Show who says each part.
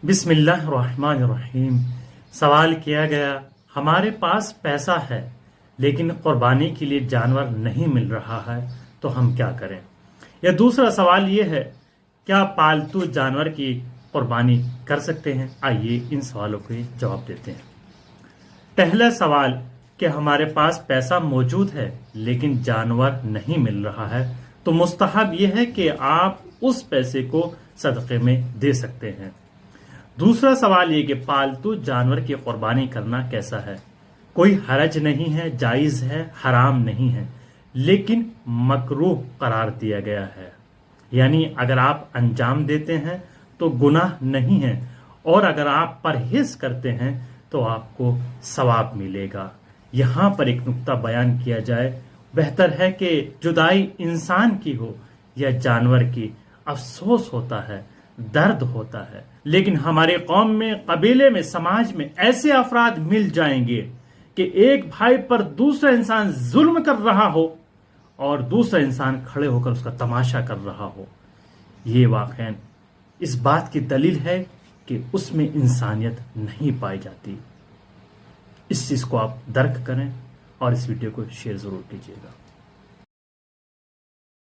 Speaker 1: بسم اللہ الرحمن الرحیم۔ سوال کیا گیا، ہمارے پاس پیسہ ہے لیکن قربانی کے لیے جانور نہیں مل رہا ہے تو ہم کیا کریں؟ یا دوسرا سوال یہ ہے، کیا پالتو جانور کی قربانی کر سکتے ہیں؟ آئیے ان سوالوں کے جواب دیتے ہیں۔ پہلا سوال کہ ہمارے پاس پیسہ موجود ہے لیکن جانور نہیں مل رہا ہے تو مستحب یہ ہے کہ آپ اس پیسے کو صدقے میں دے سکتے ہیں۔ دوسرا سوال یہ کہ پالتو جانور کی قربانی کرنا کیسا ہے؟ کوئی حرج نہیں ہے، جائز ہے، حرام نہیں ہے، لیکن مکروہ قرار دیا گیا ہے۔ یعنی اگر آپ انجام دیتے ہیں تو گناہ نہیں ہے، اور اگر آپ پرہیز کرتے ہیں تو آپ کو ثواب ملے گا۔ یہاں پر ایک نقطہ بیان کیا جائے، بہتر ہے کہ جدائی انسان کی ہو یا جانور کی، افسوس ہوتا ہے، درد ہوتا ہے، لیکن ہمارے قوم میں، قبیلے میں، سماج میں ایسے افراد مل جائیں گے کہ ایک بھائی پر دوسرا انسان ظلم کر رہا ہو اور دوسرا انسان کھڑے ہو کر اس کا تماشا کر رہا ہو۔ یہ واقعاً اس بات کی دلیل ہے کہ اس میں انسانیت نہیں پائی جاتی۔ اس چیز کو آپ درک کریں اور اس ویڈیو کو شیئر ضرور کیجیے گا۔